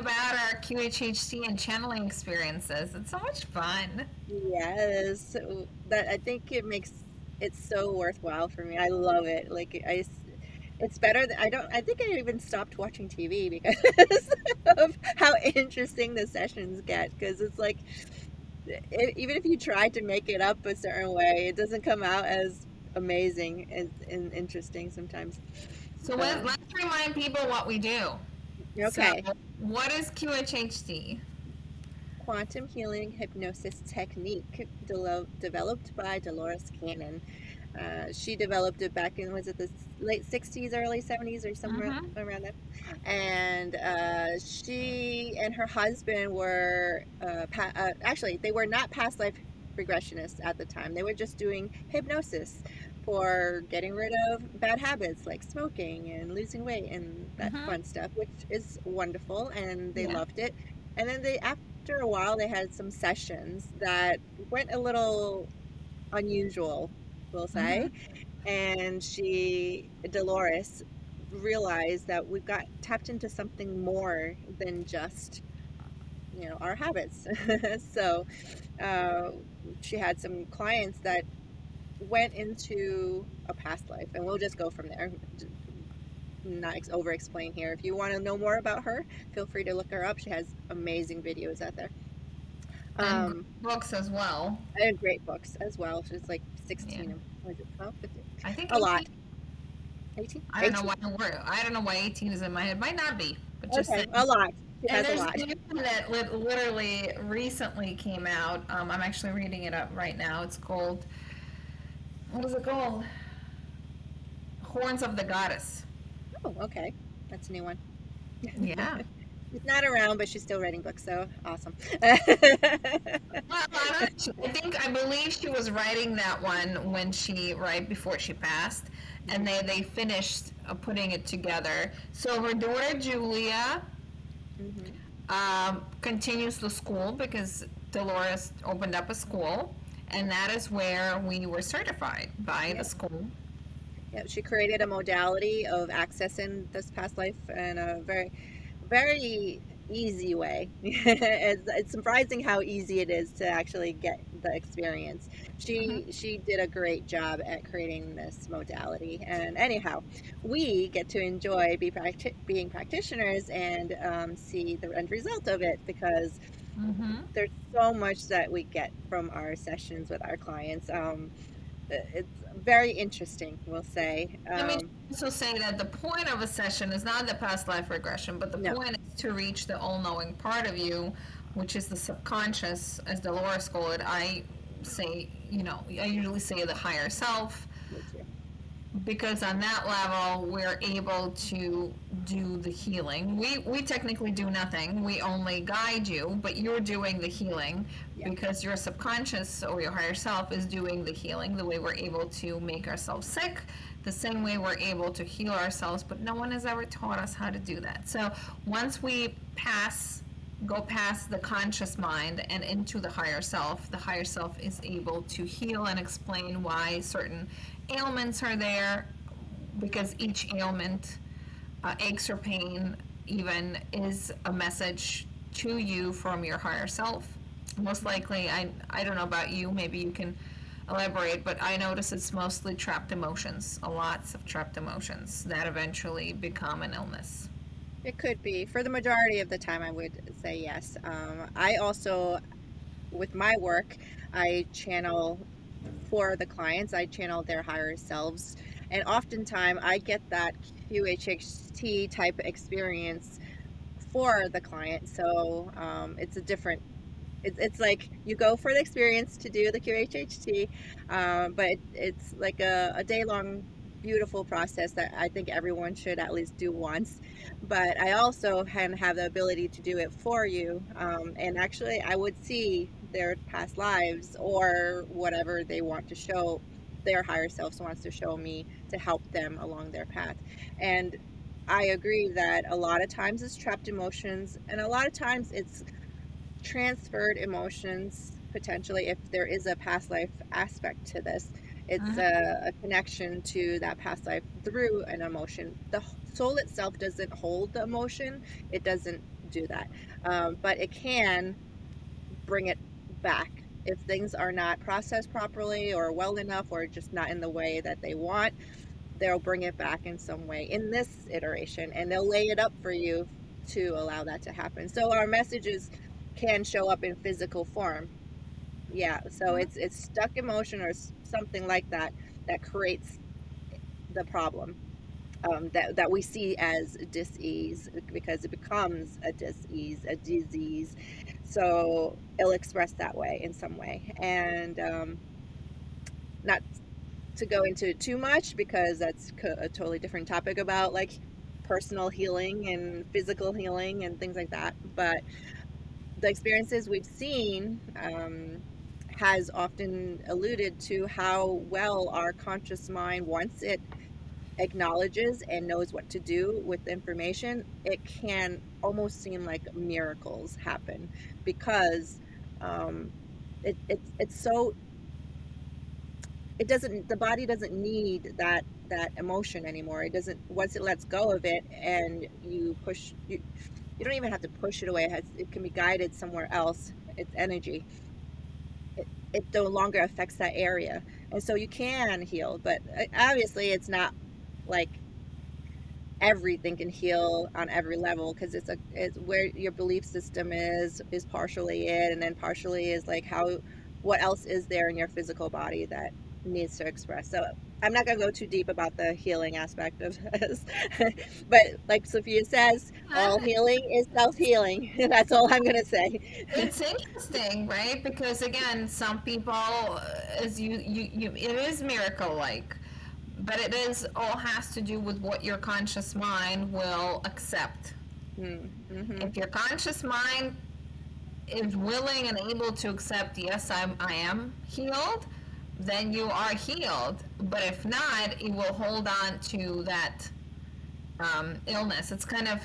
about our QHHT and channeling experiences. It's so much fun. Yes, that I think it makes it so worthwhile for me. I love it. It's better than I think I even stopped watching TV because of how interesting the sessions get. Because it's like even if you try to make it up a certain way, it doesn't come out as amazing and interesting sometimes. So Uh, let's remind people what we do. So, okay. what is QHHT? Quantum healing hypnosis technique developed by Dolores Cannon. She developed it back in, was it the late 60s, early 70s, or somewhere Mm-hmm. around there? And she and her husband were, actually, they were not past life regressionists at the time. They were just doing hypnosis for getting rid of bad habits like smoking and losing weight and that Mm-hmm. fun stuff, which is wonderful. And they Yeah. loved it. And then after a while, they had some sessions that went a little unusual, we'll Mm-hmm. say. And Dolores, realized that we've got tapped into something more than just, our habits. So uh, she had some clients that went into a past life, and we'll just go from there. Not over explain here. If you want to know more about her, feel free to look her up. She has amazing videos out there. And Um, books as well. and great books as well. She's like Yeah. 16, was it 12, 15? I think A lot. 18. 18? I don't know 18. why I don't know why 18 is in my head. Might not be, but just Okay, saying. a lot. She And has a there's lot. a new one that literally recently came out. I'm actually reading it up right now. It's called, what is it called? Horns of the Goddess. Oh, okay. That's a new one. Yeah. She's not around, but she's still writing books, so awesome. Well, I believe she was writing that one when right before she passed, and Mhm, they finished putting it together. So her daughter Julia mhm. continues the school because Dolores opened up a school, and that is where we were certified by the Yep, school. yep. She created a modality of accessing this past life in a very, very easy way. It's surprising how easy it is to actually get the experience. Hmm. She did a great job at creating this modality. And anyhow, we get to enjoy being practitioners and see the end result of it because Hmm. there's so much that we get from our sessions with our clients. It's very interesting, we'll say. Let me also say that the point of a session is not the past life regression, but the No. point is to reach the all knowing part of you, which is the subconscious, as Dolores called it. I usually say the higher self, Me too. because on that level we're able to do the healing. We technically do nothing, we only guide you, but you're doing the healing Yeah. because your subconscious or your higher self is doing the healing. The way we're able to make ourselves sick, the same way we're able to heal ourselves, but no one has ever taught us how to do that. So once we go past the conscious mind and into the higher self is able to heal and explain why certain ailments are there, because each ailment, aches or pain, even is a message to you from your higher self. Most Mhm. likely, I don't know about you, maybe you can elaborate, but I notice it's mostly trapped emotions, lots of trapped emotions that eventually become an illness. It could be. For the majority of the time, I would say yes. I also, with my work, I channel for the clients, I channel their higher selves. And oftentimes, I get that QHHT type experience for the client. So it's a different it's like you go for the experience to do the QHHT, but it's like a day long beautiful process that I think everyone should at least do once. But I also can have the ability to do it for you. And actually, I would see their past lives or whatever they want to show, their higher selves wants to show me to help them along their path. And I agree that a lot of times it's trapped emotions, and a lot of times it's transferred emotions potentially if there is a past life aspect to this. It's Mhm. a connection to that past life through an emotion. The soul itself doesn't hold the emotion, it doesn't do that. But it can bring it back if things are not processed properly or well enough or just not in the way that they want. They'll bring it back in some way in this iteration, and they'll lay it up for you to allow that to happen. So our messages can show up in physical form. Yeah, so it's stuck emotion or something like that that creates the problem, that we see as dis-ease because it becomes a dis-ease, a disease. So it'll express that way in some way. And not to go into too much because that's a totally different topic about like personal healing and physical healing and things like that. But the experiences we've seen has often alluded to how well our conscious mind, once it acknowledges and knows what to do with the information, it can almost seem like miracles happen because um, it's so, it doesn't, the body doesn't need that emotion anymore. It doesn't, once it lets go of it and you push you don't even have to push it away. It can be guided somewhere else. It's energy. It no longer affects that area, and so you can heal. But obviously, it's not like everything can heal on every level because it's where your belief system is partially it, and then partially is like how, what else is there in your physical body that needs to express. So I'm not going to go too deep about the healing aspect of this, but like Sophia says, all Yeah, healing is self-healing. That's all I'm going to say. it's interesting, right? Because again, some people, as it is miracle like, but it is all has to do with what your conscious mind will accept. Mm-hmm. If your conscious mind is willing and able to accept, yes, I am healed, then you are healed. But if not, it will hold on to that illness. It's kind of,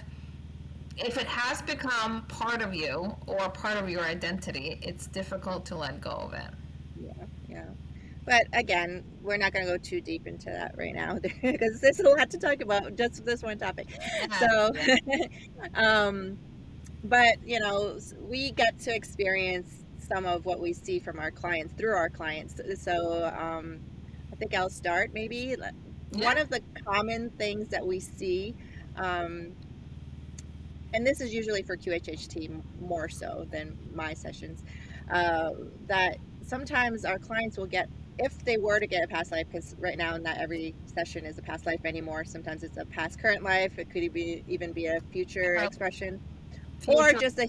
if it has become part of you or part of your identity, it's difficult to let go of it. Yeah, yeah. But again, we're not going to go too deep into that right now because there's a lot to talk about just this one topic. Yeah, So, yeah. um, but we get to experience some of what we see from our clients through our clients. So, I think I'll start maybe. One Yeah. of the common things that we see, um, and this is usually for QHHT more so than my sessions, uh, that sometimes our clients will get, if they were to get a past life, because right now not every session is a past life anymore. Sometimes it's a past current life. It could be even be a future expression, or Future. just a,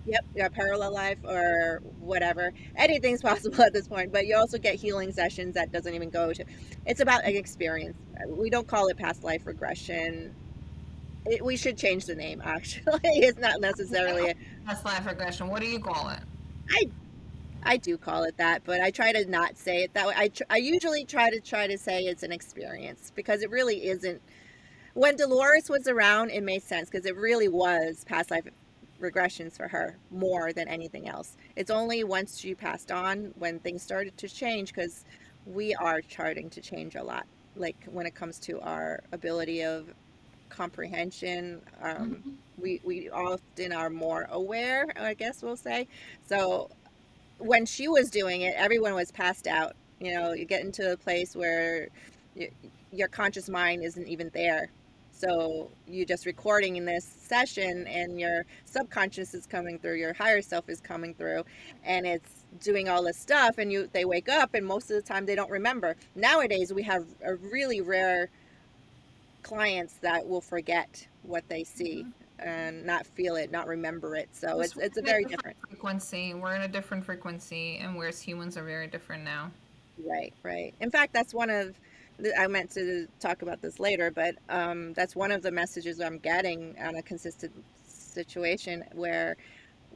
yep, yeah, parallel life or whatever. Anything's possible at this point. But you also get healing sessions that doesn't even go to. It's about an experience. We don't call it past life regression. We should change the name, actually. It's not necessarily Past life regression. What do you call it? I I do call it that, but I try to not say it that way. I usually try to say it's an experience because it really isn't. When Dolores was around, it made sense because it really was past life regressions for her more than anything else. It's only once she passed on when things started to change because we are starting to change a lot. Like when it comes to our ability of comprehension, we often are more aware, I guess we'll say. So when she was doing it, everyone was passed out. You get into a place where y your conscious mind isn't even there. So you just recording in this session, and your subconscious is coming through, your higher self is coming through, and it's doing all this stuff. And they wake up, and most of the time they don't remember. Nowadays, we have a really rare clients that will forget what they see and not feel it, not remember it. So Because it's a we're in a very different different. frequency. We're in a different frequency, and whereas humans are very different now. Right, right. In fact, that's one of I meant to talk about this later, but that's one of the messages I'm getting on a consistent situation where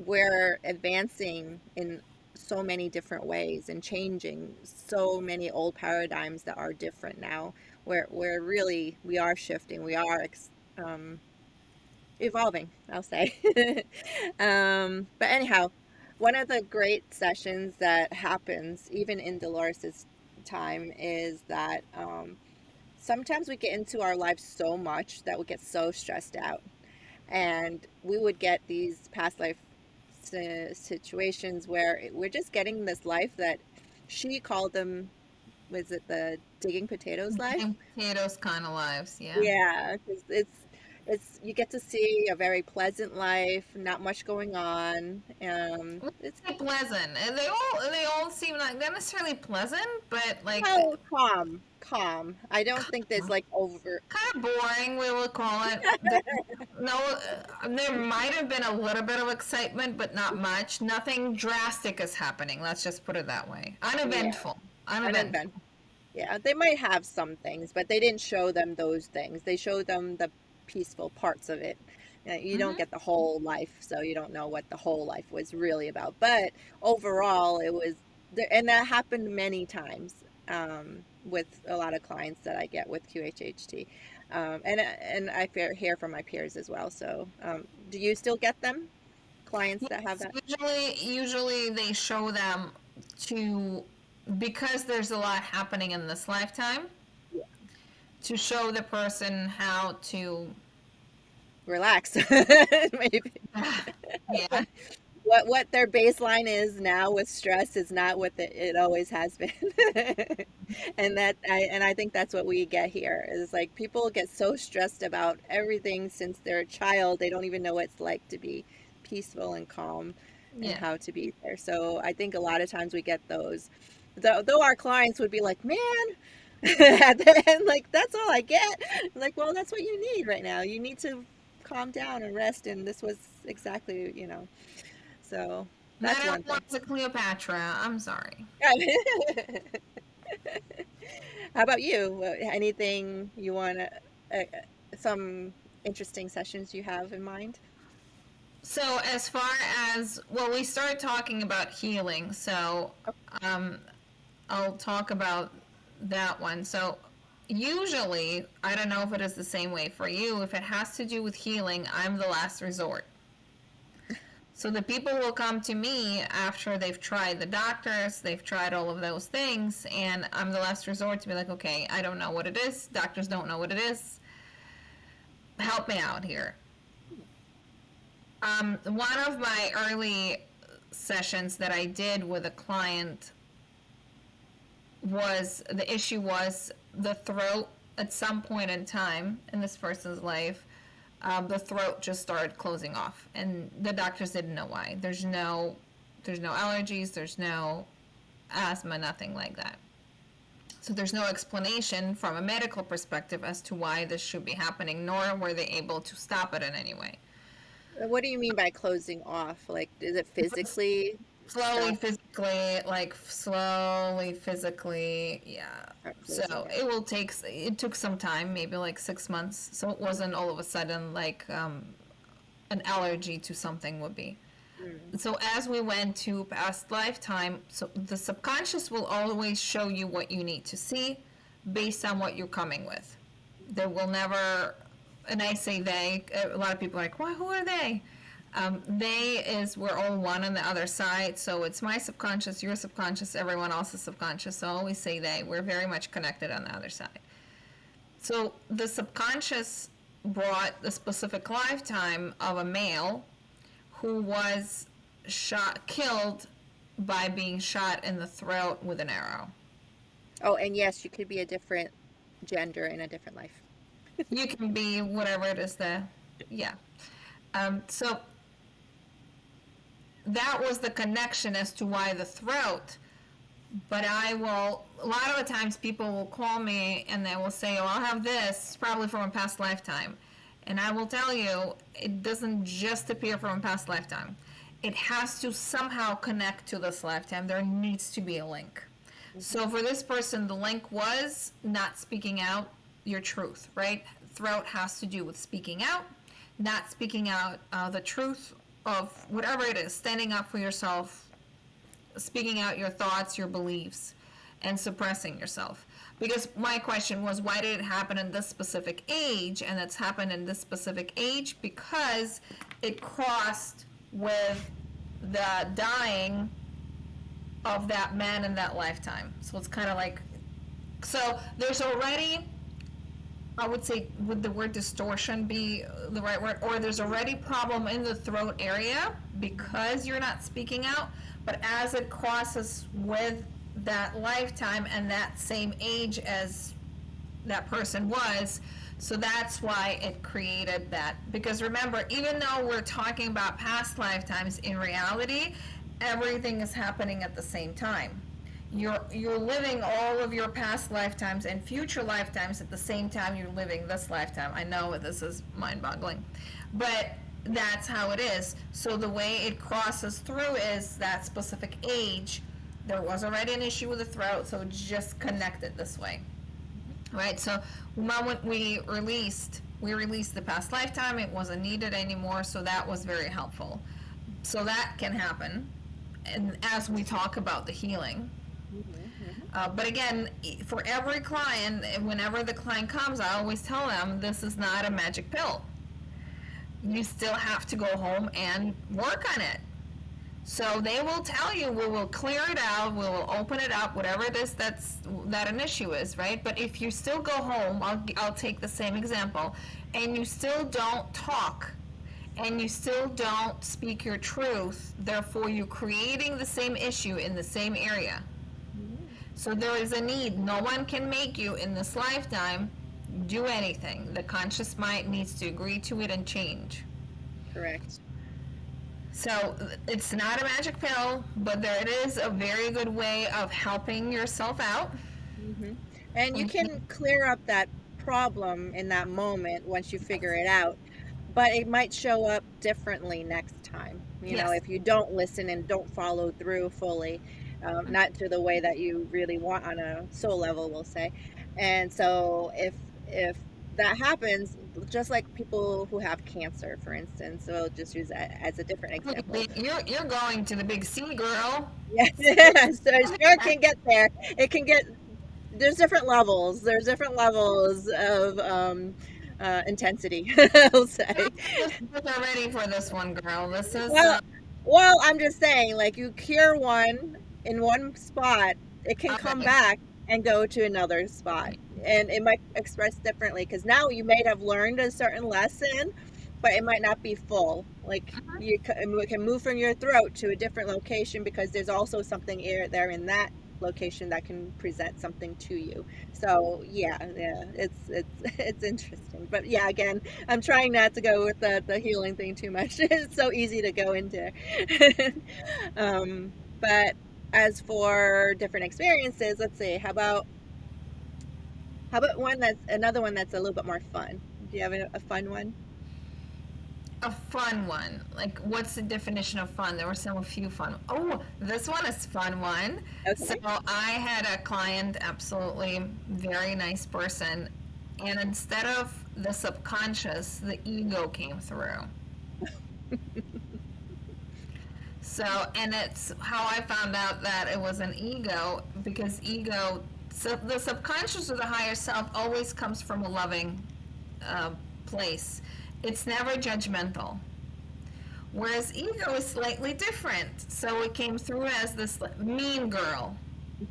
we're advancing in so many different ways and changing so many old paradigms that are different now. Where really we are shifting, we are evolving, I'll say. But anyhow, one of the great sessions that happens even in Dolores's time is that sometimes we get into our lives so much that we get so stressed out, And we would get these past life situations where we're just getting this life that she called them, was it the digging potatoes life? Eating potatoes kind of lives, yeah. Yeah, 'cause it's you get to see a very pleasant life, not much going on. Let's It's say pleasant. And they all seem like not necessarily pleasant, but like oh, calm, calm. I don't think there's like over. kind of boring. We will call it. No, there might have been a little bit of excitement, but not much. Nothing drastic is happening. Let's just put it that way. Yeah, Uneventful. Uneventful. uneventful. Yeah, they might have some things, but they didn't show them those things. They showed them the peaceful parts of it. You don't Hmm. get the whole life, so you don't know what the whole life was really about. But overall, it was, and that happened many times with a lot of clients that I get with QHHT, and I hear from my peers as well. So, do you still get them, clients that have Yes, that? usually they show them to because there's a lot happening in this lifetime Yeah. to show the person how to Relax, maybe. yeah. What their baseline is now with stress is not what it always has been. And I think that's what we get here is like people get so stressed about everything since they're a child, they don't even know what it's like to be peaceful and calm and Yeah. how to be there. So I think a lot of times we get those, though our clients would be like, man, at the end, like, that's all I get. Like, well, that's what you need right now. You need to calm down and rest, and this was exactly, so Not that's one thing. everyone's a Cleopatra. I'm sorry. How about you? Anything you want to, some interesting sessions you have in mind? So as far as well, we started talking about healing. So um, I'll talk about that one. So usually, I don't know if it is the same way for you. If it has to do with healing, I'm the last resort. So the people will come to me after they've tried the doctors, they've tried all of those things, and I'm the last resort to be like, okay, I don't know what it is. Doctors don't know what it is. Help me out here. One of my early sessions that I did with a client was the issue was the throat at some point in time in this person's life. The throat just started closing off, and the doctors didn't know why. There's no allergies, there's no asthma, nothing like that. So there's no explanation from a medical perspective as to why this should be happening, nor were they able to stop it in any way. What do you mean by closing off? Like, is it physically Slowly, stop physically, yeah. start closing So down? it took some time, maybe like 6 months. So it wasn't all of a sudden like an allergy to something would be. Mm. So as we went to past lifetime, so the subconscious will always show you what you need to see based on what you're coming with. They will never, and I say they, a lot of people are like, well, who are they? They is we're all one on the other side, so it's my subconscious, your subconscious, everyone else's subconscious. So I always say they. We're very much connected on the other side. So the subconscious brought the specific lifetime of a male who was killed by being shot in the throat with an arrow. Oh, and yes, you could be a different gender in a different life. You can be whatever it is yeah. So that was the connection as to why the throat. But a lot of the times people will call me and they will say, oh, I'll have this, probably from a past lifetime. And I will tell you, it doesn't just appear from a past lifetime. It has to somehow connect to this lifetime. There needs to be a link. Hmm. So for this person, the link was not speaking out your truth, right? Throat has to do with speaking out, not speaking out the truth of whatever it is, standing up for yourself, speaking out your thoughts, your beliefs, and suppressing yourself. Because my question was, why did it happen in this specific age? And it's happened in this specific age because it crossed with the dying of that man in that lifetime. So it's kind of like, so there's already I would say, would the word distortion be the right word? Or there's already problem in the throat area because you're not speaking out, but as it crosses with that lifetime and that same age as that person was, so that's why it created that. Because remember, even though we're talking about past lifetimes, in reality, everything is happening at the same time. You're living all of your past lifetimes and future lifetimes at the same time you're living this lifetime. I know this is mind-boggling, but that's how it is. So the way it crosses through is that specific age. There was already an issue with the throat, so just connect it this way. Right, so the moment we released the past lifetime, it wasn't needed anymore, so that was very helpful. So that can happen, and as we talk about the healing. But again, for every client, whenever the client comes, I always tell them this is not a magic pill. You still have to go home and work on it. So they will tell you, we will clear it out, we will open it up, whatever it is that an issue is, right? But if you still go home, I'll take the same example, and you still don't talk, and you still don't speak your truth, therefore you're creating the same issue in the same area. So there is a need. No one can make you in this lifetime do anything. The conscious mind needs to agree to it and change. Correct. So it's not a magic pill, but there it is, a very good way of helping yourself out. And you can clear up that problem in that moment once you figure it out, but it might show up differently next time. You know, Yes. if you don't listen and don't follow through fully, not to the way that you really want on a soul level, we'll say. And so if that happens, just like people who have cancer, for instance, so we'll just use that as a different example. You're going to the big C, girl. Yeah, so it sure can get there. It can get, there's different levels. There's different levels of intensity, I'll say. You're ready for this one, girl. This is Well, well, I'm just saying, like you cure one in one spot, it can come okay. back and go to another spot, and it might express differently because now you may have learned a certain lesson, but it might not be full. Like it can move from your throat to a different location because there's also something there in that location that can present something to you. So yeah, it's interesting. But yeah, again, I'm trying not to go with the healing thing too much. It's so easy to go into. But as for different experiences, let's see. How about one that's another one that's a little bit more fun? Do you have a fun one? a fun one. Like, what's the definition of fun? There were a few fun. Oh, this one is fun one. So Okay. I had a client, absolutely very nice person, and instead of the subconscious, the ego came through. So, and it's how I found out that it was an ego, because ego, so the subconscious or the higher self always comes from a loving uh, place. It's never judgmental. Whereas ego is slightly different. So it came through as this mean girl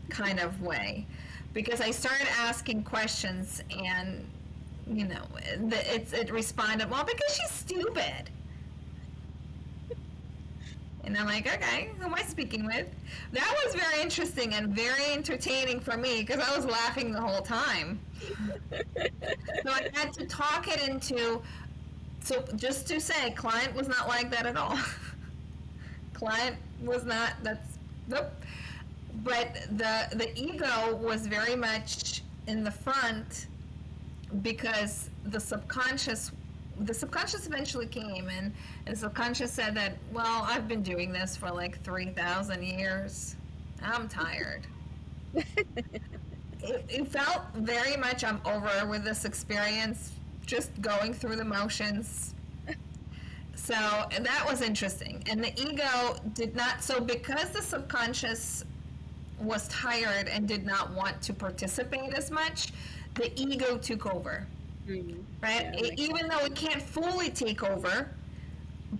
kind of way. Because I started asking questions, and, it responded, well, because she's stupid. And I'm like, okay, who am I speaking with? That was very interesting and very entertaining for me because I was laughing the whole time. So I had to talk it into, so just to say, client was not like that at all. Client was not, nope. But the ego was very much in the front because the subconscious eventually came, and the subconscious said that, well, I've been doing this for like 3,000 years. I'm tired. It felt very much, I'm over with this experience, just going through the motions. So that was interesting. And the ego did not, so because the subconscious was tired and did not want to participate as much, the ego took over. Mhm. Right? Yeah, that makes sense. Even though it can't fully take over,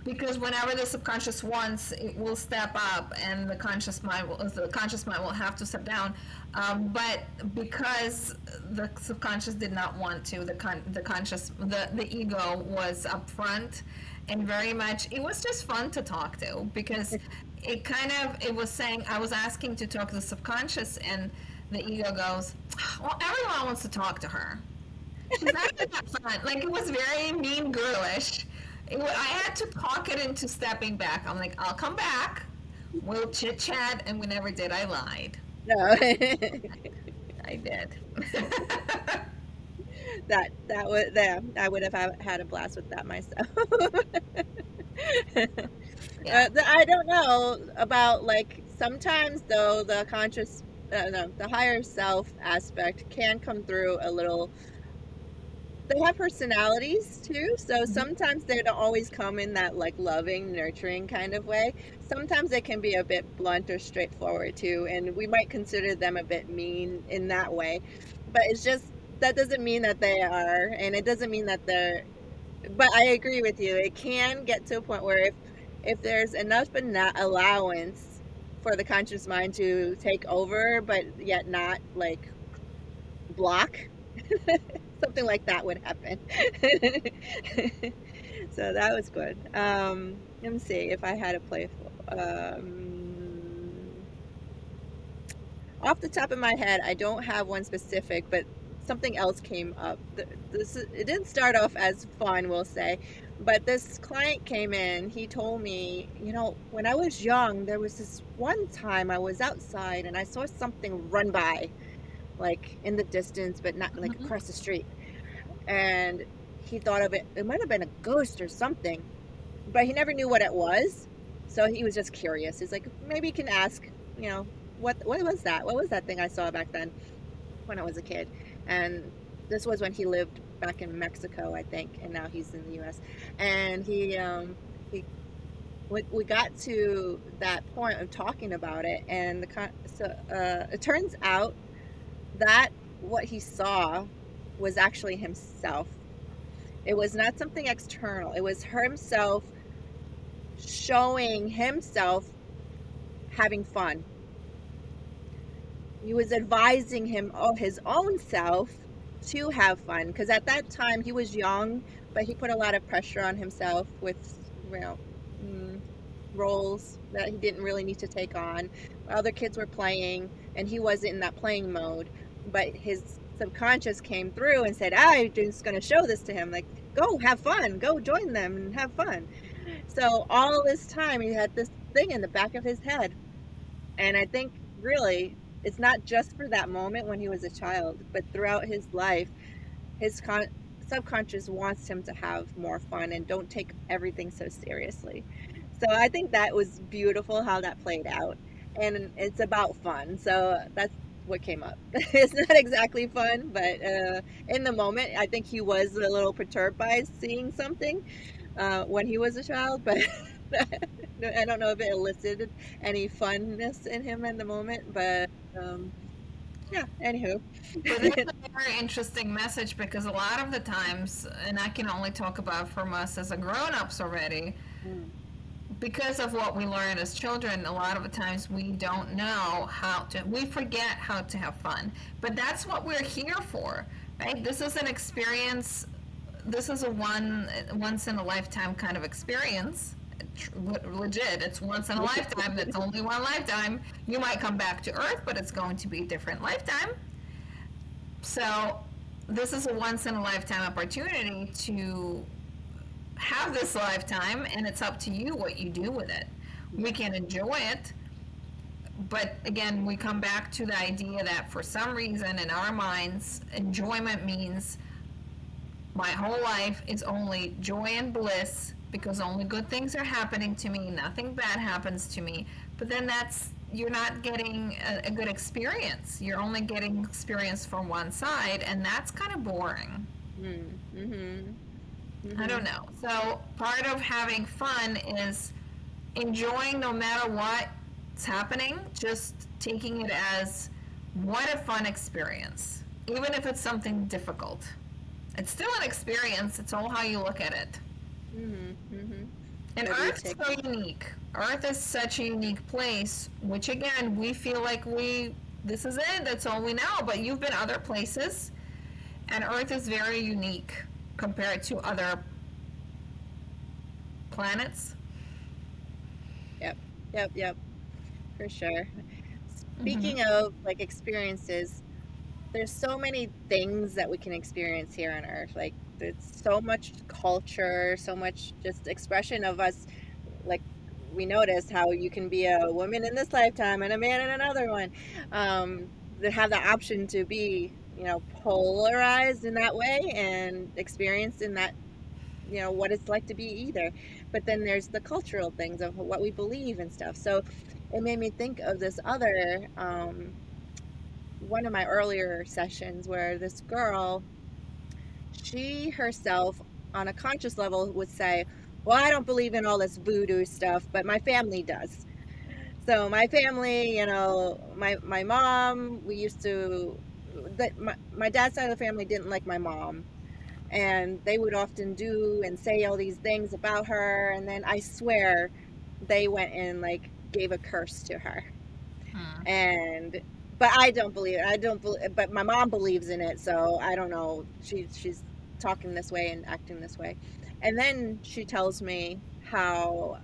because whenever the subconscious wants, it will step up, and the conscious mind will have to step down. But because the subconscious did not want to, the ego was up front, and very much it was just fun to talk to, because it was saying, I was asking to talk to the subconscious, and the ego goes, well, everyone wants to talk to her. She's not that fun. Like, it was very mean girlish. I had to talk it into stepping back. I'm like, I'll come back. We'll chit chat, and we never did. I lied. No. I did. I would have had a blast with that myself. Yeah. I don't know about, like, sometimes though the conscious, no, the higher self aspect can come through a little. They have personalities too, so Mhm. sometimes they don't always come in that, like, loving, nurturing kind of way. Sometimes they can be a bit blunt or straightforward too, and we might consider them a bit mean in that way. But it's just, that doesn't mean that they are, and it doesn't mean that they're. But I agree with you. It can get to a point where if there's enough allowance for the conscious mind to take over, but yet not, like, block, something like that would happen. So that was good. Let me see if I had a playful. Off the top of my head, I don't have one specific, but something else came up. It didn't start off as fun, we'll say, but this client came in. He told me, when I was young, there was this one time I was outside and I saw something run by, like in the distance, but not like Mhm. across the street. And he thought of it, it might have been a ghost or something, but he never knew what it was. So he was just curious. He's like, maybe you can ask, what was that? What was that thing I saw back then when I was a kid? And this was when he lived back in Mexico, I think, and now he's in the U.S. And he we got to that point of talking about it, and it turns out that what he saw was actually himself. It was not something external. It was himself showing himself having fun. He was advising his own self to have fun, because at that time he was young, but he put a lot of pressure on himself with, you know, mm, roles that he didn't really need to take on. Other kids were playing, and he wasn't in that playing mode. But his subconscious came through and said, "I'm just going to show this to him. Like, go have fun, go join them and have fun." So all this time he had this thing in the back of his head. And I think really it's not just for that moment when he was a child, but throughout his life, his subconscious wants him to have more fun and don't take everything so seriously. So I think that was beautiful how that played out. And it's about fun. So that's what came up. It's not exactly fun, but in the moment, I think he was a little perturbed by seeing something when he was a child, but I don't know if it elicited any funness in him in the moment, but yeah, anywho. But that's a very interesting message, because a lot of the times, and I can only talk about from us as a grown-ups already, Mm, because of what we learn as children, a lot of the times we don't know we forget how to have fun. But that's what we're here for, right? This is an experience, this is a once in a lifetime kind of experience. Legit, it's once in a lifetime, it's only one lifetime. You might come back to Earth, but it's going to be a different lifetime. So, this is a once in a lifetime opportunity to have this lifetime, and it's up to you what you do with it. We yeah. can enjoy it, but again, we come back to the idea that for some reason in our minds, enjoyment means my whole life is only joy and bliss, because only good things are happening to me, nothing bad happens to me. But then you're not getting a good experience. You're only getting experience from one side, and that's kind of boring. Mm, mm-hmm, I mm-hmm. don't know. So part of having fun is enjoying no matter what's happening, just taking it as what a fun experience. Even if it's something difficult. It's still an experience, it's all how you look at it. Mm-hmm, mm-hmm. And What do you Earth is take? so unique. Earth is such a unique place, which again, we feel like this is it, that's all we know. But you've been other places, and Earth is very unique compared to other planets. Yep, yep, yep, for sure. Mm-hmm. Speaking of like experiences, there's so many things that we can experience here on Earth. Like there's so much culture, so much just expression of us. Like we noticed how you can be a woman in this lifetime and a man in another one. That have the option to be, polarized in that way and experienced in that, what it's like to be either. But then there's the cultural things of what we believe and stuff. So it made me think of this other one of my earlier sessions where this girl, she herself on a conscious level would say, well, I don't believe in all this voodoo stuff, but my family does. So my family, my mom, we used to that my dad's side of the family didn't like my mom, and they would often do and say all these things about her, and then I swear they went and like gave a curse to her. Hmm. And but I don't believe it. I don't believe, but my mom believes in it, so I don't know. She's talking this way and acting this way. And then she tells me how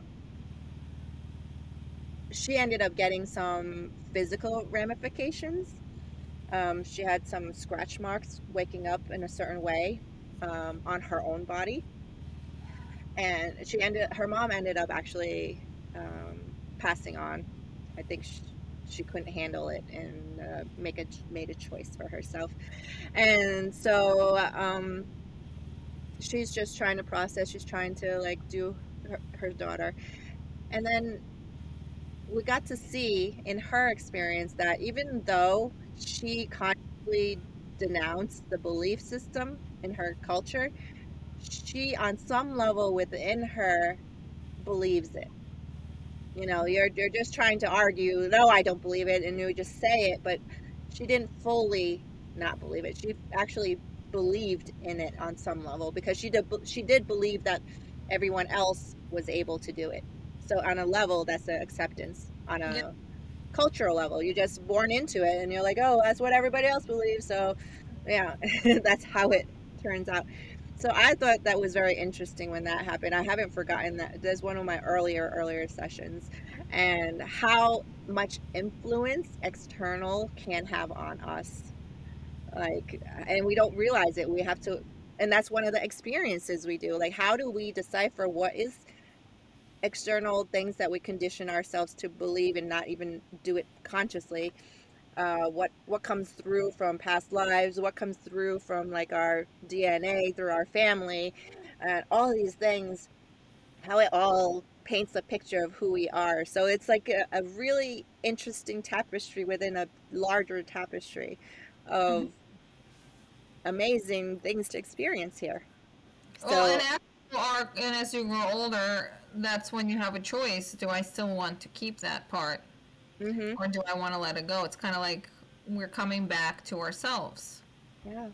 she ended up getting some physical ramifications. She had some scratch marks waking up in a certain way on her own body, and her mom ended up actually passing on. I think she couldn't handle it and made a choice for herself. And so she's just trying to process. She's trying to like do her daughter. And then we got to see in her experience that even though she consciously denounced the belief system in her culture, she on some level within her believes it. You're just trying to argue, no, I don't believe it, and you just say it, but she didn't fully not believe it. She actually believed in it on some level because she did believe that everyone else was able to do it. So on a level, that's an acceptance. On Yep. a cultural level, you're just born into it, and you're like, oh, that's what everybody else believes. So yeah, that's how it turns out. So I thought that was very interesting when that happened. I haven't forgotten that. There's one of my earlier sessions, and how much influence external can have on us. Like, and we don't realize it. We have to, and that's one of the experiences we do. Like, how do we decipher what is external things that we condition ourselves to believe and not even do it consciously? What comes through from past lives, what comes through from like our DNA through our family, and all these things, how it all paints a picture of who we are. So it's like a really interesting tapestry within a larger tapestry of amazing things to experience here. Well, So, and as you grow older, that's when you have a choice. Do I still want to keep that part, hmm, or do I want to let it go? It's kind of like we're coming back to ourselves. yeah,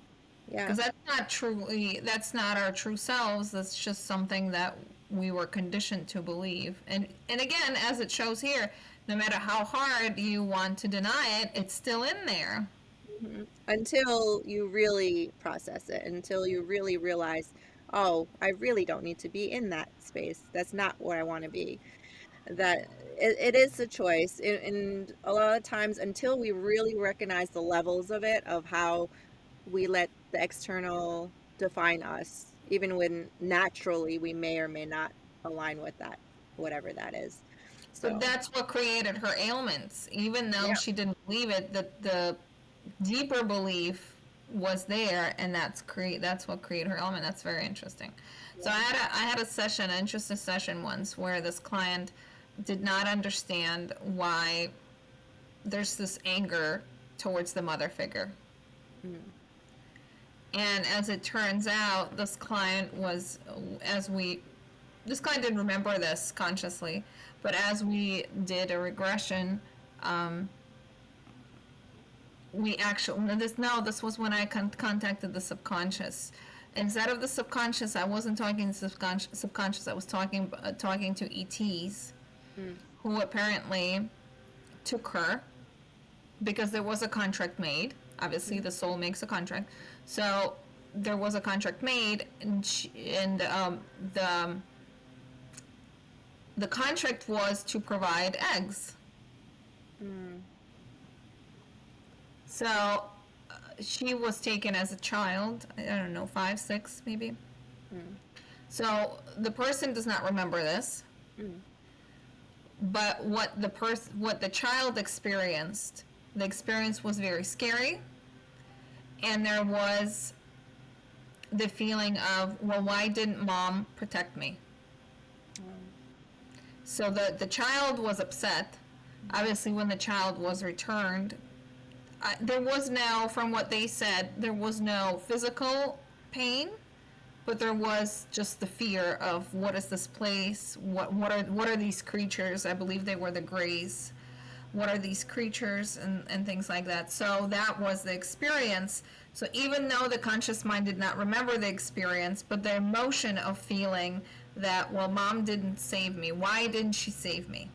yeah, Because that's not our true selves. That's just something that we were conditioned to believe. And again, as it shows here, no matter how hard you want to deny it, it's still in there. mhm. Until you really process it, until you really realize, oh, I really don't need to be in that space. That's not where I want to be. That it is a choice. And a lot of times, until we really recognize the levels of it, of how we let the external define us, even when naturally we may or may not align with that, whatever that is. But So, that's what created her ailments. Even though yeah. she didn't believe it, the deeper belief was there, and that's what created her ailment. That's very interesting. So Yeah. I had a session, an interesting session once, where this client did not understand why there's this anger towards the mother figure. Mm, And as it turns out, this client didn't remember this consciously, but as we did a regression, um, we actually, this was when I contacted the subconscious. Instead of the subconscious, I wasn't talking subconscious. I was talking to ETs Mm. who apparently took her because there was a contract made. Obviously, Mm. the soul makes a contract. So there was a contract made, the contract was to provide eggs. Mm. So she was taken as a child. I don't know, 5, 6, maybe. Mm. So the person does not remember this, Mm. but what the child experienced, the experience was very scary, and there was the feeling of, well, why didn't mom protect me? Um, So the child was upset. Obviously, when the child was returned, there was no, from what they said, there was no physical pain, but there was just the fear of what is this place? What are these creatures? I believe they were the Greys. What are these creatures and things like that? So that was the experience. So even though the conscious mind did not remember the experience, but the emotion of feeling that, well, mom didn't save me. Why didn't she save me?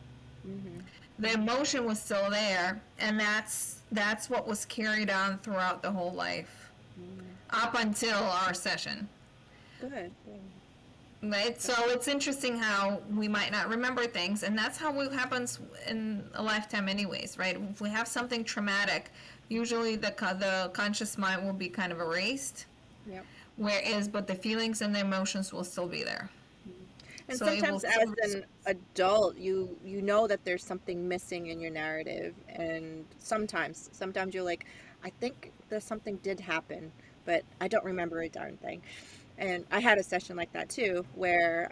mm-hmm. The emotion was still there, and that's what was carried on throughout the whole life Mm. up until our session. Good. Good. Right? So it's interesting how we might not remember things, and that's how it happens in a lifetime, anyways, right? If we have something traumatic, usually the conscious mind will be kind of erased, Yep. but the feelings and the emotions will still be there. Mhm. And So it will sometimes as still. an adult, you know that there's something missing in your narrative, and sometimes you're like, I think there's something did happen, but I don't remember a darn thing. And I had a session like that too, where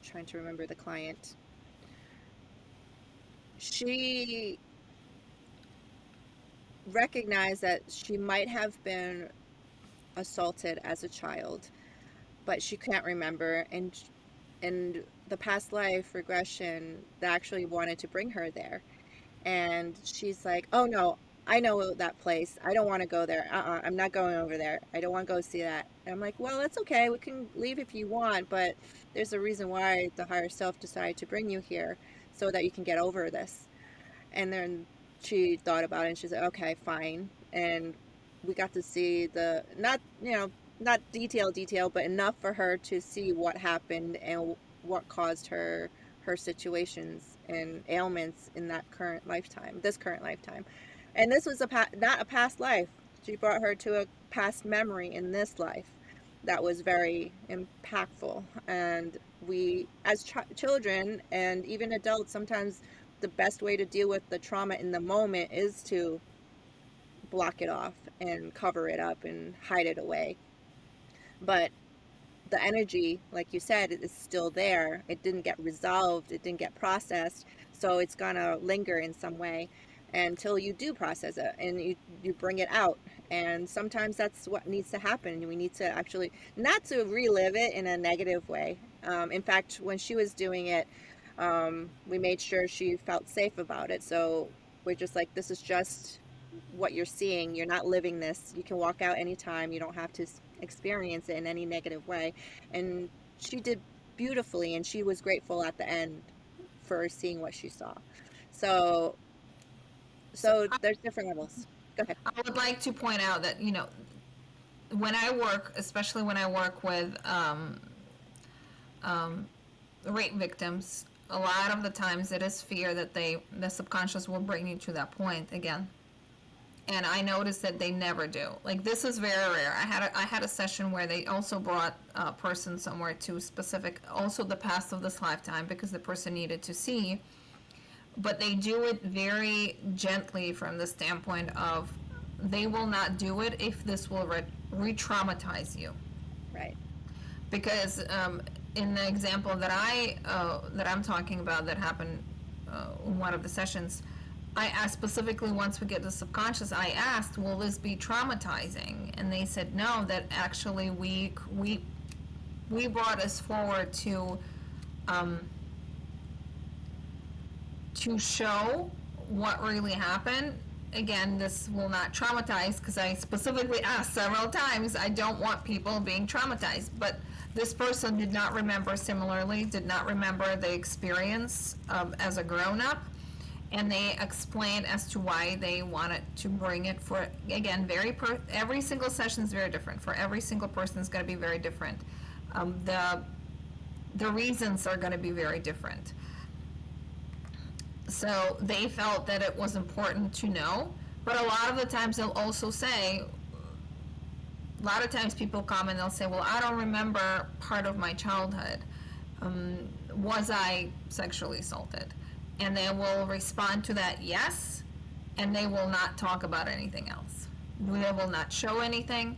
trying to remember the client, she recognized that she might have been assaulted as a child, but she can't remember, and the past life regression that actually wanted to bring her there, and she's like, oh no, I know that place, I don't want to go there, I'm not going over there, I don't want to go see that. And I'm like, well, that's okay, we can leave if you want, but there's a reason why the higher self decided to bring you here, so that you can get over this. And then she thought about it and she's like, okay, fine. And we got to see the, not, not detail, but enough for her to see what happened and what caused her situations and ailments in that current lifetime, this current lifetime. And this was not a past life. She brought her to a past memory in this life that was very impactful. And we, as children and even adults, sometimes the best way to deal with the trauma in the moment is to block it off and cover it up and hide it away. But the energy, like you said, is still there. It didn't get resolved, it didn't get processed. So it's gonna linger in some way until you do process it and you bring it out. And sometimes that's what needs to happen. We need to actually, not to relive it in a negative way. In fact, when she was doing it, we made sure she felt safe about it. So we're just like, this is just what you're seeing. You're not living this. You can walk out anytime. You don't have to experience it in any negative way. And she did beautifully, and she was grateful at the end for seeing what she saw. So, So so there's different levels. Go ahead. I would like to point out that, when I work, especially when I work with rape victims, a lot of the times it is fear that the subconscious will bring you to that point again. And I noticed that they never do. Like, this is very rare. I had a session where they also brought a person somewhere to specific, also the past of this lifetime, because the person needed to see. But they do it very gently from the standpoint of, they will not do it if this will re-traumatize you. Right. Because in the example that I'm talking about that happened in one of the sessions, I asked specifically, once we get to subconscious, I asked, will this be traumatizing? And they said no, that actually we brought us forward um, to show what really happened, again, this will not traumatize, because I specifically asked several times, I don't want people being traumatized. But this person did not remember similarly, did not remember the experience as a grown up. And they explained as to why they wanted to bring it for, again, every single session is very different. For every single person is going to be very different. The reasons are going to be very different. So they felt that it was important to know. But a lot of the times they'll also say, a lot of times people come and they'll say, well, I don't remember part of my childhood. Was I sexually assaulted? And they will respond to that yes, and they will not talk about anything else. They will not show anything.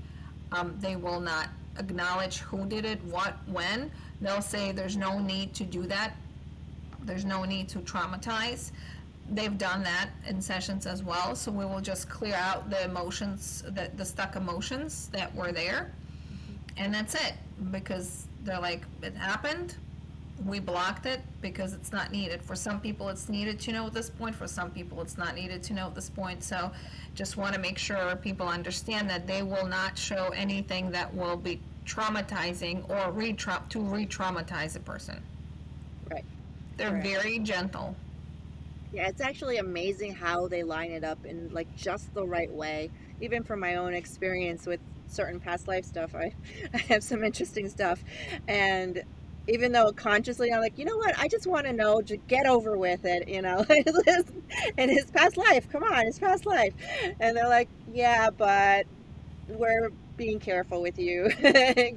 They will not acknowledge who did it, what, when. They'll say there's no need to do that. There's no need to traumatize. They've done that in sessions as well, so we will just clear out the emotions, the stuck emotions that were there, and that's it. Because they're like, it happened, we blocked it because it's not needed. For some people it's needed to know at this point, for some people it's not needed to know at this point. So just want to make sure people understand that they will not show anything that will be traumatizing or to re-traumatize a person. Right. They're Right. very gentle. Yeah, it's actually amazing how they line it up in like just the right way. Even from my own experience with certain past life stuff, I have some interesting stuff. And even though consciously I'm like, you know what, I just want to know, to get over with it, you know, in his past life, come on, his past life. And they're like, yeah, but we're being careful with you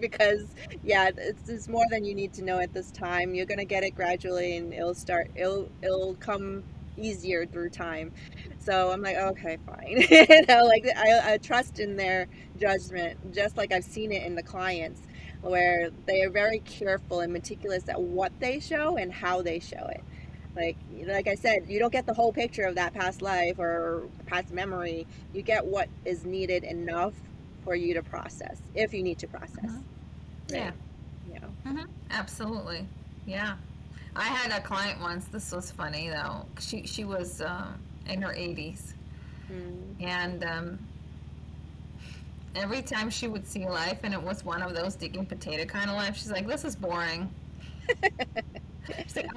because yeah, it's more than you need to know at this time. You're gonna get it gradually, and it'll come easier through time. So I'm like, okay, fine. You know, like I trust in their judgment, just like I've seen it in the clients, where they are very careful and meticulous at what they show and how they show it. Like I said, you don't get the whole picture of that past life or past memory. You get what is needed enough for you to process, if you need to process. Mhm. Yeah. Right. You know. Absolutely. Yeah. I had a client once. This was funny though. She was in her 80s, Mm. and every time she would see life, and it was one of those digging potato kind of life, she's like, "This is boring." She's like,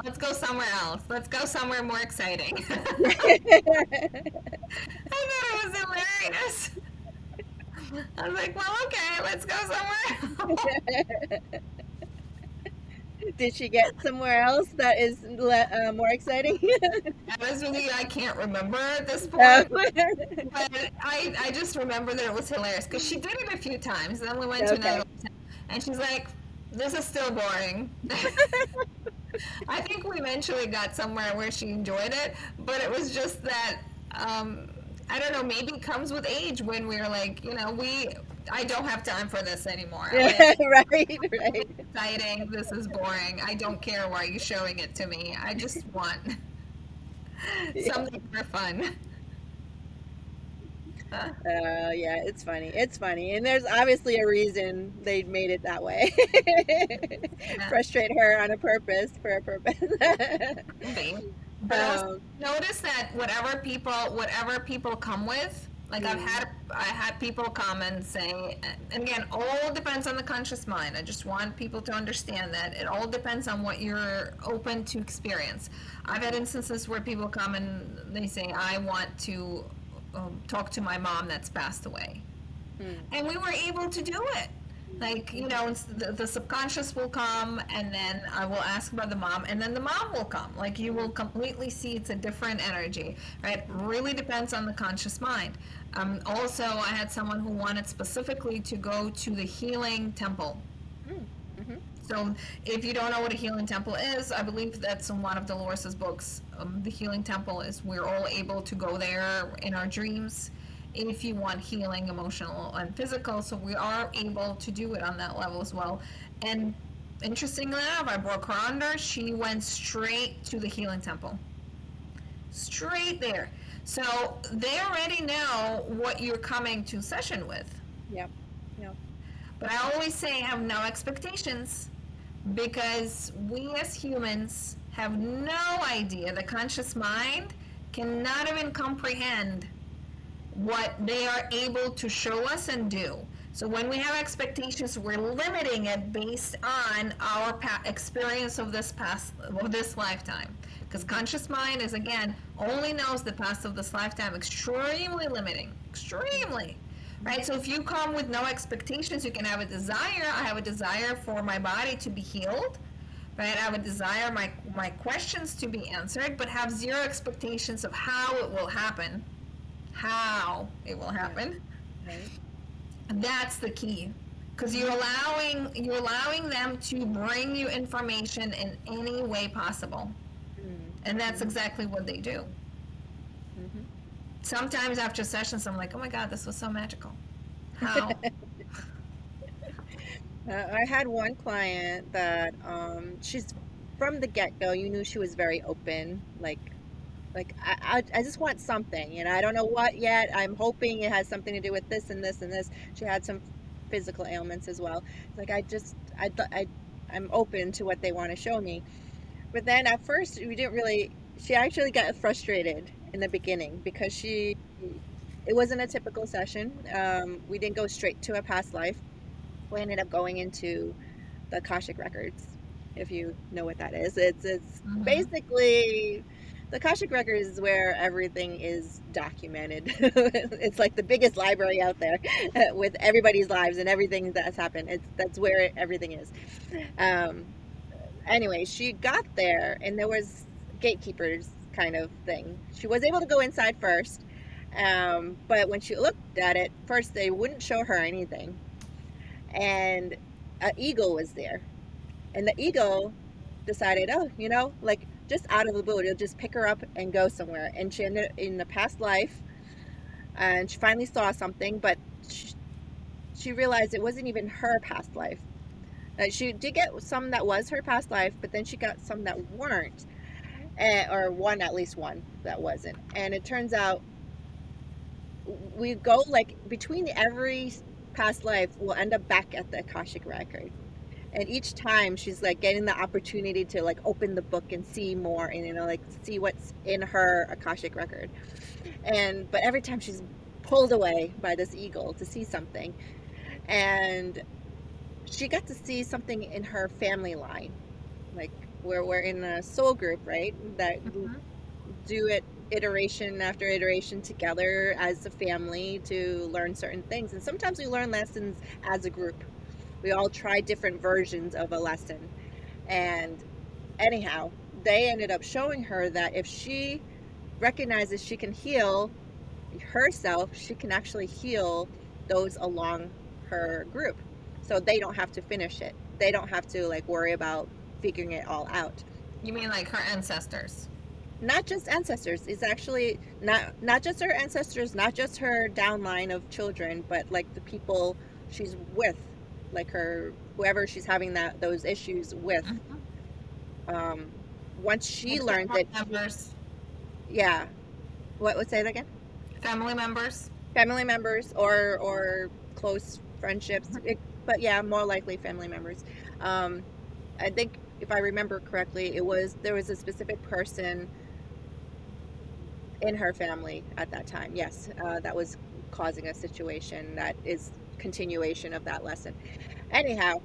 "Let's go somewhere else. Let's go somewhere more exciting." I thought it was hilarious. I was like, "Well, okay, let's go somewhere else." Did she get somewhere else that is more exciting? Honestly, I can't remember at this Um, point. But I just remember that it was hilarious because she did it a few times. Then we went to another okay. hotel, and she's like, "This is still boring." I think we eventually got somewhere where she enjoyed it, but it was just that I don't know. Maybe it comes with age when we're like, I don't have time for this anymore. Yeah, Like, right, right. exciting. This is boring. I don't care why you're showing it to me. I just want Yeah. something for fun. Yeah, it's funny. It's funny. And there's obviously a reason they made it that way. Yeah. Frustrate her on a purpose, for a purpose. Be. But also um, notice that whatever people come with, like mm, I had people come and say, and again, all depends on the conscious mind. I just want people to understand that it all depends on what you're open to experience. I've had instances where people come and they say, I want to talk to my mom that's passed away, mm, and we were able to do it. Like, the subconscious will come, and then I will ask about the mom, and then the mom will come. Like, you will completely see it's a different energy, right? Really depends on the conscious mind. Also, I had someone who wanted specifically to go to the healing temple. mm, mhm, So, if you don't know what a healing temple is, I believe that's in one of Dolores's books. The healing temple is we're all able to go there in our dreams if you want healing, emotional and physical. So we are able to do it on that level as well. And interestingly enough, I broke her under. She went straight to the healing temple. Straight there. So they already know what you're coming to session with. yep, yep, But I always say have no expectations, because we as humans have no idea. The conscious mind cannot even comprehend what they are able to show us and do. So when we have expectations, we're limiting it based on our experience of this lifetime. Because conscious mind is, again, only knows the past of this lifetime. Extremely limiting, extremely. Right. So if you come with no expectations, you can have a desire. I have a desire for my body to be healed. Right. I have a desire my questions to be answered, but have zero expectations of how it will happen. How it will happen. Right. That's the key, because you're allowing them to bring you information in any way possible, and that's exactly what they do. Mm-hmm. Sometimes after sessions, I'm like, oh my god, this was so magical. How? I had one client that she's from the get-go, you knew she was very open, like I just want something, I don't know what yet. I'm hoping it has something to do with this and this and this. She had some physical ailments as well. It's like I'm open to what they want to show me. But then at first we didn't really. She actually got frustrated in the beginning because it wasn't a typical session. We didn't go straight to a past life. We ended up going into the Akashic records, if you know what that is. It's Mm-hmm. basically the Akashic records is where everything is documented. It's like the biggest library out there with everybody's lives and everything that's happened. That's where everything is. Um, anyway, she got there and there was gatekeepers kind of thing. She was able to go inside first, but when she looked at it first, they wouldn't show her anything, and an eagle was there, and the eagle decided, oh, like just out of the blue, it'll just pick her up and go somewhere. And she ended in the past life, and she finally saw something, but she realized it wasn't even her past life. She did get some that was her past life, but then she got some that weren't, or one, at least one that wasn't. And it turns out we go like between every past life, we'll end up back at the Akashic record. And each time she's like getting the opportunity to like open the book and see more, and like see what's in her Akashic record. And but every time she's pulled away by this eagle to see something, and she got to see something in her family line, like where we're in a soul group, right, that Mm-hmm. do it iteration after iteration together as a family to learn certain things. And sometimes we learn lessons as a group. We all try different versions of a lesson. And anyhow, they ended up showing her that if she recognizes she can heal herself, she can actually heal those along her group. So they don't have to finish it. They don't have to like worry about figuring it all out. You mean like her ancestors? Not just ancestors. It's actually not just her ancestors, not just her downline of children, but like the people she's with, like her whoever she's having those issues with. Mm-hmm. Um, once she Like learned family that, members. yeah. What would say that again? Family members. Family members or close friendships, but yeah, more likely family members. Um, I think if I remember correctly, there was a specific person in her family at that time. Yes, that was causing a situation that is continuation of that lesson. Anyhow,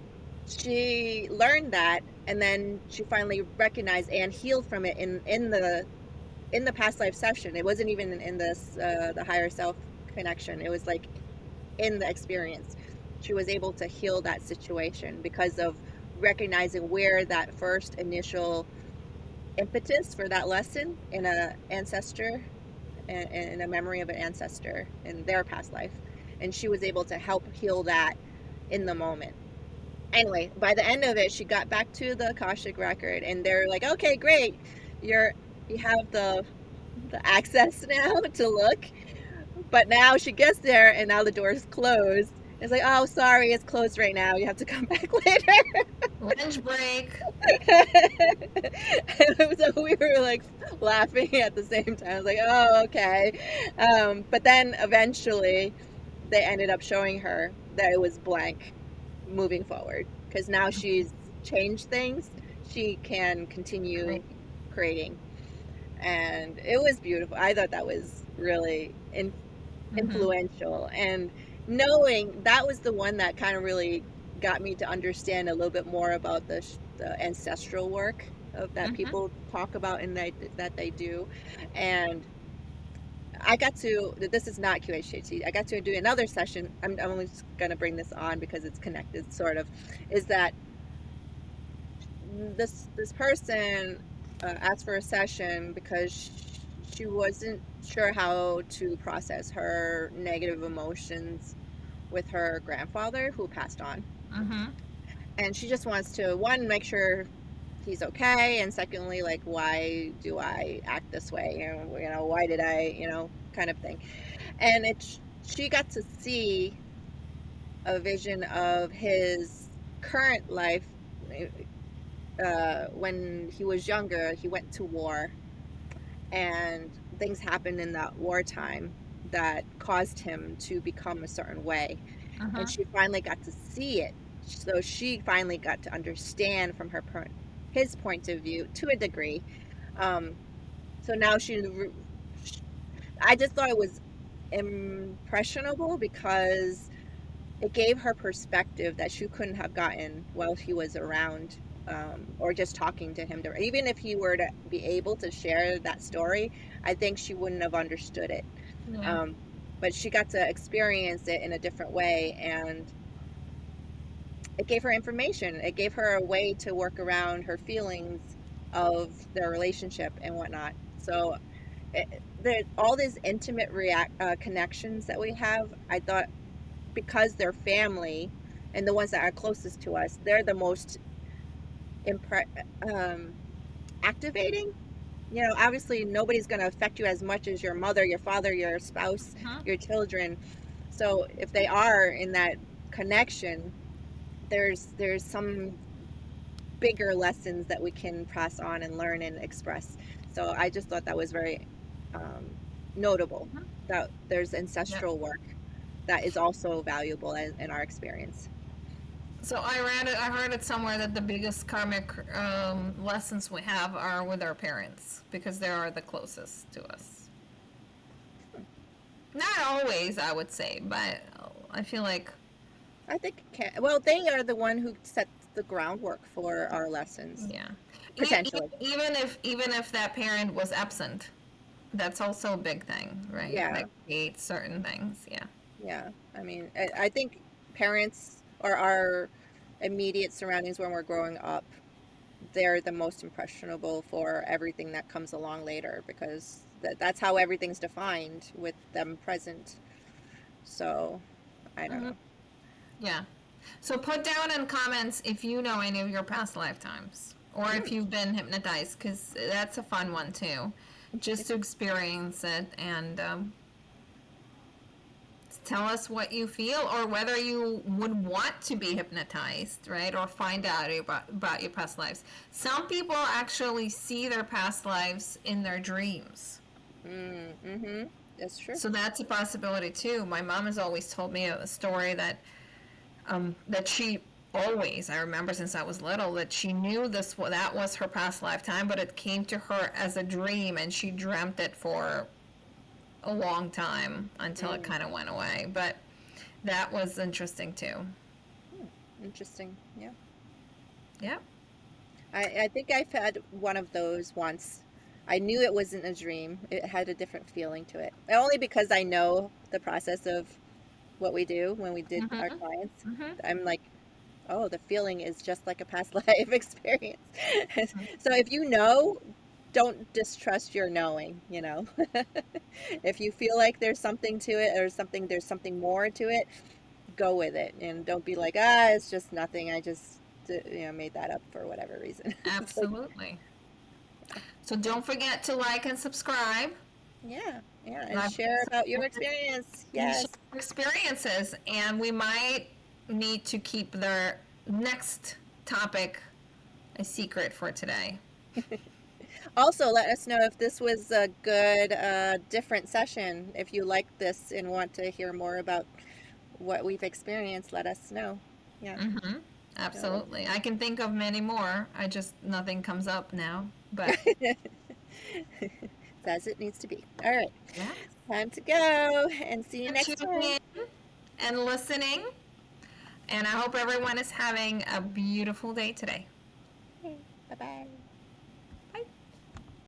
she learned that, and then she finally recognized and healed from it in the past life session. It wasn't even in this the higher self connection. It was like in the experience. She was able to heal that situation because of recognizing where that first initial impetus for that lesson in a ancestor, in a memory of an ancestor in their past life, and she was able to help heal that in the moment. Anyway, by the end of it, she got back to the Akashic record, and they're like, "Okay, great, you're you have the access now to look." But now she gets there, and now the door's closed. It's like, "Oh, sorry, it's closed right now. You have to come back later." Lunch break. So we were like laughing at the same time. I was like, "Oh, okay." But then eventually, they ended up showing her that it was blank moving forward because now she's changed things. She can Right. continue creating. and it was beautiful. I thought that was really Mm-hmm. influential, and knowing that was the one that kind of really got me to understand a little bit more about the ancestral work of that Mm-hmm. people talk about and that they do. And I got to, this is not QHHT, I got to do another session. I'm only just going to bring this on because it's connected, sort of, is that this person asked for a session because she wasn't sure how to process her negative emotions with her grandfather who passed on. Mm-hmm. And she just wants to, one, make sure he's okay, and secondly, like, why do I act this way? Why did I, kind of thing. And she got to see a vision of his current life. When he was younger, he went to war, and things happened in that wartime that caused him to become a certain way. And Mm-hmm. she finally got to see it. So she finally got to understand from his point of view to a degree. Um, so now I just thought it was impressionable because it gave her perspective that she couldn't have gotten while he was around, or just talking to him. Even if he were to be able to share that story, I think she wouldn't have understood it. Yeah. Um, but she got to experience it in a different way, and it gave her information. It gave her a way to work around her feelings of their relationship and whatnot. So all these intimate connections that we have, I thought, because they're family and the ones that are closest to us, they're the most impre- um, activating. Obviously, nobody's going to affect you as much as your mother, your father, your spouse, Mm-hmm. your children. So if they are in that connection, there's some bigger lessons that we can pass on and learn and express. So I just thought that was very um, notable, Mm-hmm. that there's Yeah. ancestral work that is also valuable in our experience. So I read it. I heard it somewhere that the biggest karmic lessons we have are with our parents because they are the closest to us. Not always, I would say, but I feel like I think well, they are the one who set the groundwork for our lessons, yeah. potentially. Even if that parent was absent, that's also a big thing, right? Yeah, That creates certain things. Yeah. yeah. I mean, I think parents or our immediate surroundings when we're growing up, they're the most impressionable for everything that comes along later because that's how everything's defined with them present. So, I don't Hmm. know. Yeah. So put down in comments if you know any of your past lifetimes or if Mm. you've been hypnotized, because that's a fun one too. Just to experience it and tell us what you feel or whether you would want to be hypnotized, right? Or find out about your past lives. Some people actually see their past lives in their dreams. Mm-hmm. That's true. So that's a possibility too. My mom has always told me a story that she always, I remember since I was little, that she knew that was her past lifetime, but it came to her as a dream and she dreamt it for a long time until it Mm. kind of went away. But that was interesting too. Hmm. Interesting. Yeah. Yep. I think I've had one of those once. I knew it wasn't a dream. It had a different feeling to it. Only because I know the process of what we do when we did our Mm-hmm. clients. Mm-hmm. I'm like, oh, the feeling is just like a past life experience. So if you know, don't distrust your knowing. If you feel like there's something to it or there's something more to it, go with it and don't be like, it's just nothing. I just, made that up for whatever reason. It's like, Absolutely. So don't forget to like and subscribe. yeah, yeah, and I've share about your experience. you share Yes. experiences, and we might need to keep the next topic a secret for today. Also, let us know if this was a good, different session. If you like this and want to hear more about what we've experienced, let us know. Yeah. Mm-hmm. So, Absolutely. I can think of many more. I just nothing comes up now. But It's as it needs to be. All right, Yeah. time to go and see you For next time. tuning in and listening. And I hope everyone is having a beautiful day today. Okay, bye bye.